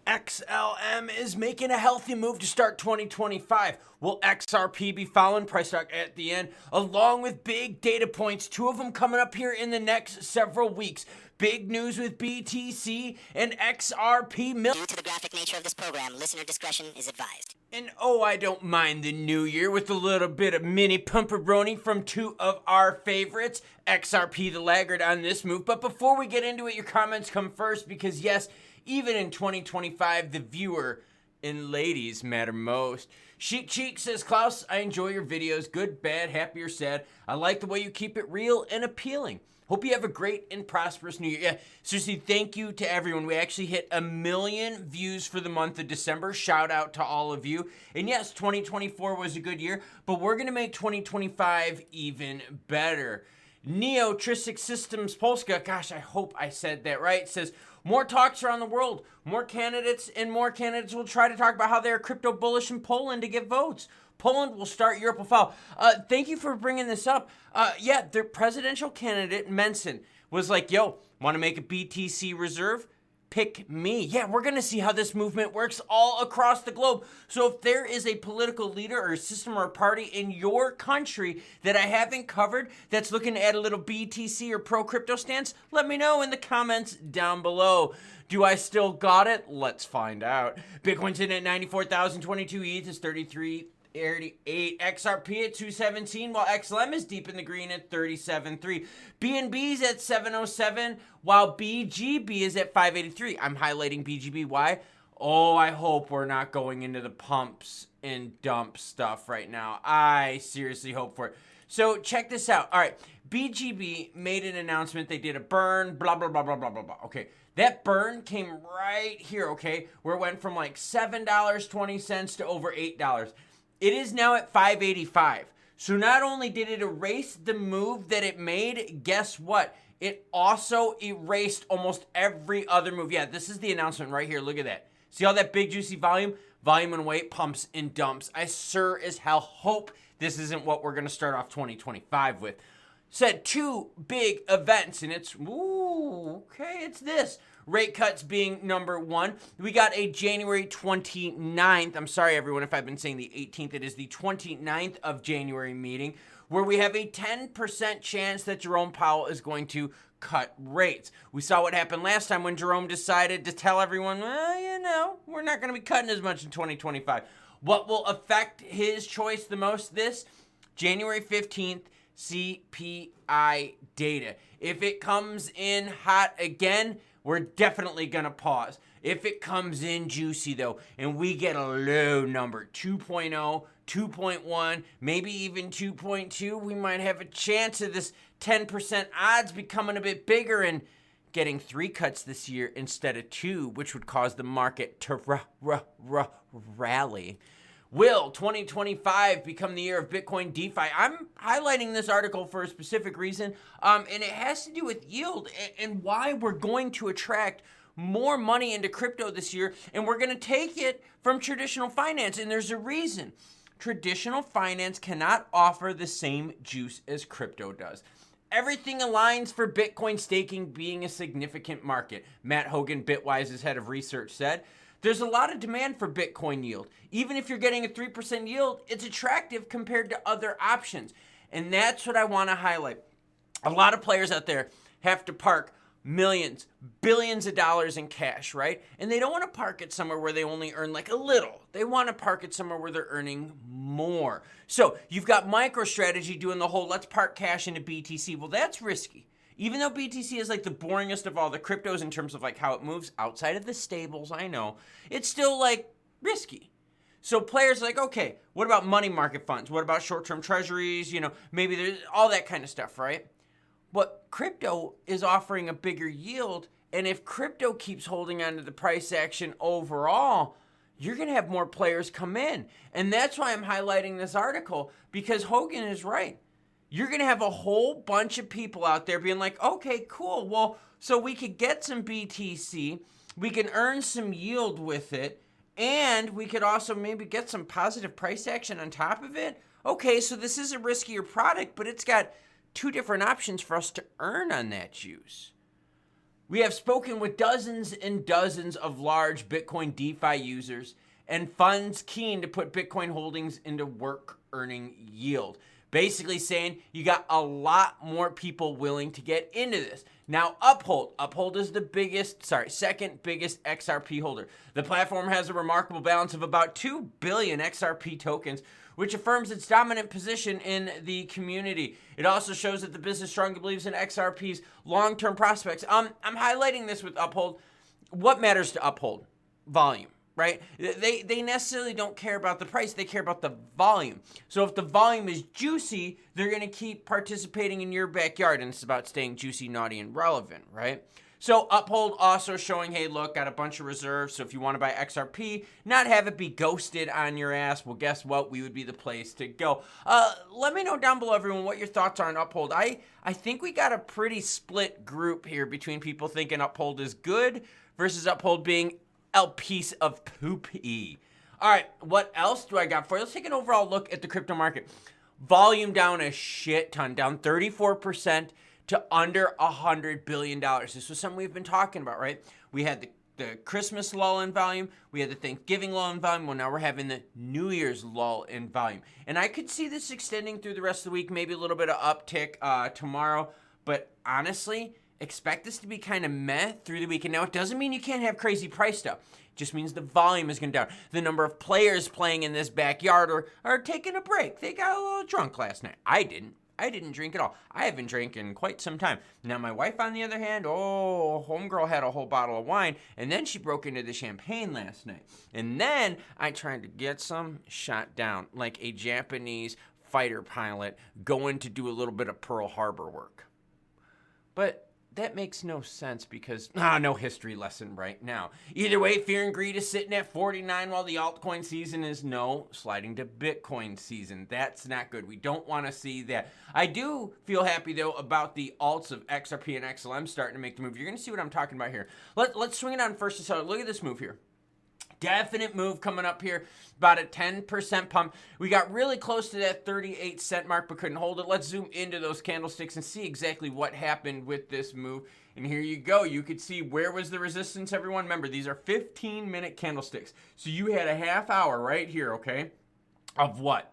XLM is making a healthy move to start 2025. Will XRP be following? Price talk at the end, along with big data points, two of them coming up here in the next several weeks. Big news with BTC and XRP. Due to the graphic nature of this program, listener discretion is advised. And oh, I don't mind the new year with a little bit of mini pumperoni from two of our favorites, XRP the laggard on this move. But before we get into it, your comments come first because yes, even in 2025, the viewer and ladies matter most. Chic Cheek says, Klaus, I enjoy your videos. Good, bad, happy, or sad. I like the way you keep it real and appealing. Hope you have a great and prosperous new year. Yeah, seriously, thank you to everyone. We actually hit 1 million views for the month of December. Shout out to all of you. And yes, 2024 was a good year, but we're going to make 2025 even better. Neo Tristic Systems Polska, gosh, I hope I said that right, says, more talks around the world, more candidates will try to talk about how they're crypto bullish in Poland to get votes. Poland will start, Europe will follow. Thank you for bringing this up. Yeah, their presidential candidate, Mensen, was like, yo, want to make a BTC reserve? Pick me. Yeah, we're going to see how this movement works all across the globe. So if there is a political leader or a system or a party in your country that I haven't covered that's looking to add a little BTC or pro-crypto stance, let me know in the comments down below. Do I still got it? Let's find out. Bitcoin's in at 94,022, ETH is 33.88, XRP at 217, while XLM is deep in the green at 37.3. BNB's at 707, while BGB is at 583. I'm highlighting BGB. Why? Oh, I hope we're not going into the pumps and dump stuff right now. I seriously hope for it. So check this out. All right, BGB made an announcement. They did a burn, blah, blah, blah, blah, blah, blah, blah. Okay, that burn came right here, okay, where it went from like $7.20 to over $8. It is now at 585. So not only did it erase the move that it made, guess what? It also erased almost every other move. Yeah, this is the announcement right here. Look at that. See all that big juicy volume? Volume and weight, pumps and dumps. I sure as hell hope this isn't what we're going to start off 2025 with. Said two big events, and it's, ooh, okay, it's this. Rate cuts being number one. We got a January 29th. I'm sorry, everyone, if I've been saying the 18th. It is the 29th of January meeting where we have a 10% chance that Jerome Powell is going to cut rates. We saw what happened last time when Jerome decided to tell everyone, well, you know, we're not going to be cutting as much in 2025. What will affect his choice the most? This January 15th CPI data. If it comes in hot again, we're definitely going to pause. If it comes in juicy, though, and we get a low number, 2.0, 2.1, maybe even 2.2, we might have a chance of this 10% odds becoming a bit bigger and getting 3 cuts this year instead of 2, which would cause the market to rally. Will 2025 become the year of Bitcoin DeFi? I'm highlighting this article for a specific reason, and it has to do with yield and why we're going to attract more money into crypto this year, and we're going to take it from traditional finance, and there's a reason. Traditional finance cannot offer the same juice as crypto does. Everything aligns for Bitcoin staking being a significant market. Matt Hogan, Bitwise's head of research, said. There's a lot of demand for Bitcoin yield. Even if you're getting a 3% yield, it's attractive compared to other options. And that's what I want to highlight. A lot of players out there have to park millions, billions of dollars in cash, right? And they don't want to park it somewhere where they only earn like a little. They want to park it somewhere where they're earning more. So you've got MicroStrategy doing the whole let's park cash into BTC. Well, that's risky. Even though BTC is like the boringest of all the cryptos in terms of like how it moves outside of the stables, I know, it's still like risky. So players are like, okay, what about money market funds? What about short-term treasuries? You know, maybe there's all that kind of stuff, right? But crypto is offering a bigger yield. And if crypto keeps holding on to the price action overall, you're going to have more players come in. And that's why I'm highlighting this article, because Hogan is right. You're going to have a whole bunch of people out there being like, okay, cool. Well, so we could get some BTC. We can earn some yield with it. And we could also maybe get some positive price action on top of it. Okay, so this is a riskier product, but it's got 2 different options for us to earn on that juice. We have spoken with dozens and dozens of large Bitcoin DeFi users and funds keen to put Bitcoin holdings into work earning yield. Basically saying you got a lot more people willing to get into this. Now, Uphold is the second biggest XRP holder. The platform has a remarkable balance of about 2 billion XRP tokens, which affirms its dominant position in the community. It also shows that the business strongly believes in XRP's long-term prospects. I'm highlighting this with Uphold. What matters to Uphold? Volume, right? They necessarily don't care about the price. They care about the volume. So if the volume is juicy, they're going to keep participating in your backyard. And it's about staying juicy, naughty, and relevant, right? So Uphold also showing, hey, look, got a bunch of reserves. So if you want to buy XRP, not have it be ghosted on your ass, well, guess what? We would be the place to go. Let me know down below, everyone, what your thoughts are on Uphold. I think we got a pretty split group here between people thinking Uphold is good versus Uphold being a piece of poopy. All right, what else do I got for you? Let's take an overall look at the crypto market. Volume down a shit ton, down 34%. To under $100 billion. This was something we've been talking about, right? We had the Christmas lull in volume. We had the Thanksgiving lull in volume. Well, now we're having the New Year's lull in volume. And I could see this extending through the rest of the week, maybe a little bit of uptick tomorrow. But honestly, expect this to be kind of meh through the week. And now it doesn't mean you can't have crazy price stuff. It just means the volume is going down. The number of players playing in this backyard are taking a break. They got a little drunk last night. I didn't drink at all. I haven't drank in quite some time. Now, my wife, on the other hand, homegirl had a whole bottle of wine, and then she broke into the champagne last night. And then I tried to get some, shot down like a Japanese fighter pilot going to do a little bit of Pearl Harbor work. But that makes no sense because, no history lesson right now. Either way, fear and greed is sitting at 49 while the altcoin season is sliding to Bitcoin season. That's not good. We don't want to see that. I do feel happy, though, about the alts of XRP and XLM starting to make the move. You're going to see what I'm talking about here. Let's swing it on first. So look at this move here. Definite move coming up here, about a 10% pump. We got really close to that 38-cent mark, but couldn't hold it. Let's zoom into those candlesticks and see exactly what happened with this move. And here you go. You could see where was the resistance, everyone. Remember, these are 15-minute candlesticks. So you had a half hour right here, okay, of what?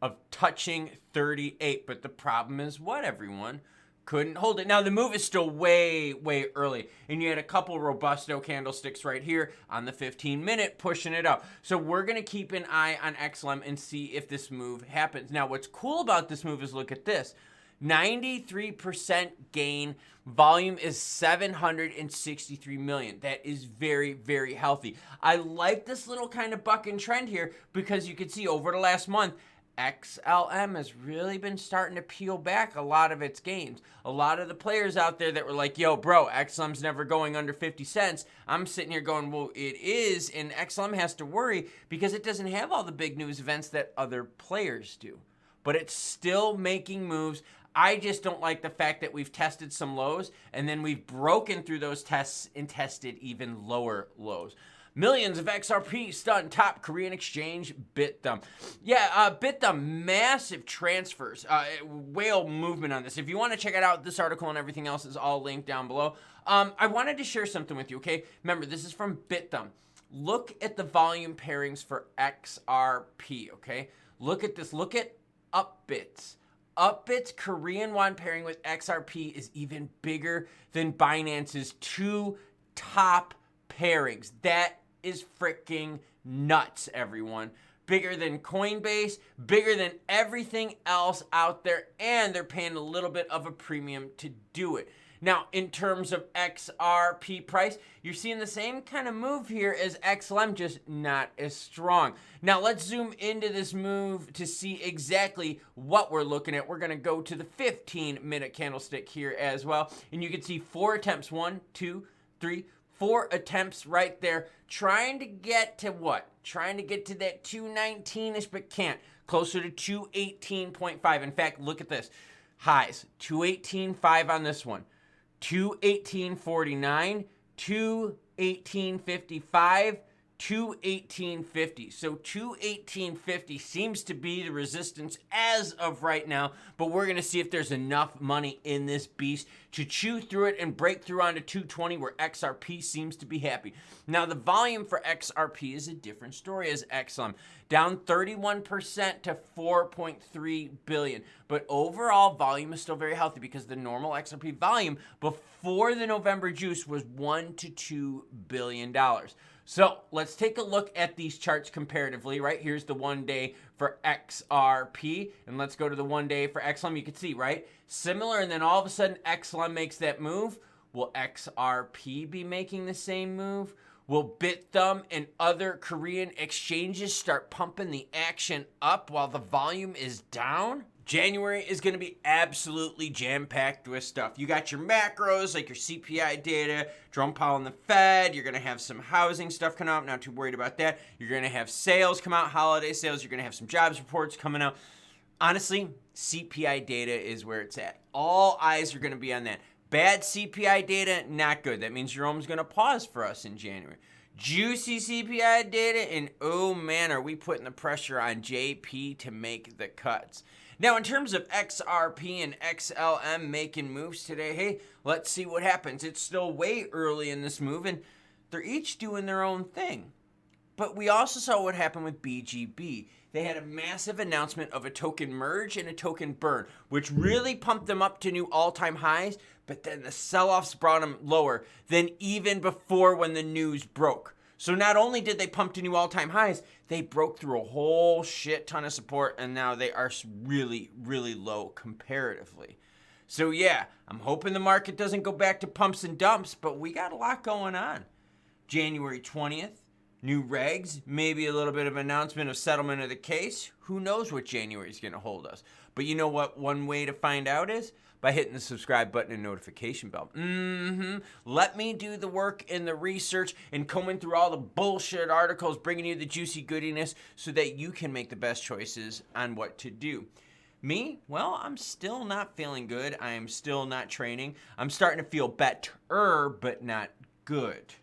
Of touching 38. But the problem is what, everyone? Couldn't hold it. Now, the move is still way, way early. And you had a couple Robusto candlesticks right here on the 15-minute pushing it up. So we're going to keep an eye on XLM and see if this move happens. Now, what's cool about this move is look at this. 93% gain. Volume is 763 million. That is very, very healthy. I like this little kind of buck and trend here because you can see over the last month, XLM has really been starting to peel back a lot of its gains. A lot of the players out there that were like, yo, bro, XLM's never going under 50 cents. I'm sitting here going, well, it is, and XLM has to worry because it doesn't have all the big news events that other players do. But it's still making moves. I just don't like the fact that we've tested some lows, and then we've broken through those tests and tested even lower lows. Millions of XRP stunned top Korean exchange Bitdom. Yeah, Bitdom, massive transfers. Whale movement on this. If you want to check it out, this article and everything else is all linked down below. I wanted to share something with you, okay? Remember, this is from Bitdom. Look at the volume pairings for XRP, okay? Look at this. Look at Upbit's. Upbit's Korean won pairing with XRP is even bigger than Binance's two top pairings. That is freaking nuts, everyone. Bigger than Coinbase, bigger than everything else out there, and they're paying a little bit of a premium to do it. Now, in terms of XRP price, you're seeing the same kind of move here as XLM, just not as strong. Now, let's zoom into this move to see exactly what we're looking at. We're going to go to the 15-minute candlestick here as well, and you can see 4 attempts. 1, 2, 3, 4 attempts right there, trying to get to what? Trying to get to that 219-ish, but can't. Closer to 218.5. In fact, look at this. Highs, 218.5 on this one. 218.49, 218.55, 218.50. So 218.50 seems to be the resistance as of right now, but we're going to see if there's enough money in this beast to chew through it and break through onto 220 where XRP seems to be happy. Now the volume for XRP is a different story as XLM, down 31% to 4.3 billion. But overall volume is still very healthy because the normal XRP volume before the November juice was $1 to $2 billion. So let's take a look at these charts comparatively, right? Here's the 1 day for XRP, and let's go to the 1 day for XLM. You can see, right? Similar, and then all of a sudden XLM makes that move. Will XRP be making the same move? Will BitThumb and other Korean exchanges start pumping the action up while the volume is down? January is going to be absolutely jam-packed with stuff. You got your macros, like your CPI data, Jerome Powell and the Fed. You're going to have some housing stuff coming out. Not too worried about that. You're going to have sales come out, holiday sales. You're going to have some jobs reports coming out. Honestly, CPI data is where it's at. All eyes are going to be on that. Bad CPI data, not good. That means Jerome's going to pause for us in January. Juicy CPI data, and oh man, are we putting the pressure on JP to make the cuts. Now, in terms of XRP and XLM making moves today, hey, let's see what happens. It's still way early in this move, and they're each doing their own thing. But we also saw what happened with BGB. They had a massive announcement of a token merge and a token burn, which really pumped them up to new all-time highs, but then the sell-offs brought them lower than even before when the news broke. So not only did they pump to new all-time highs, they broke through a whole shit ton of support, and now they are really, really low comparatively. So yeah, I'm hoping the market doesn't go back to pumps and dumps, but we got a lot going on. January 20th, new regs, maybe a little bit of announcement of settlement of the case. Who knows what January is going to hold us. But you know what one way to find out is? By hitting the subscribe button and notification bell. Let me do the work and the research and combing through all the bullshit articles, bringing you the juicy goodiness so that you can make the best choices on what to do. Me? Well, I'm still not feeling good. I am still not training. I'm starting to feel better, but not good.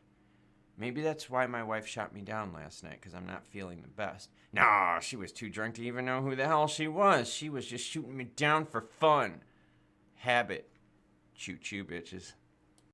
Maybe that's why my wife shot me down last night, because I'm not feeling the best. No, she was too drunk to even know who the hell she was. She was just shooting me down for fun. Habit. Choo-choo, bitches.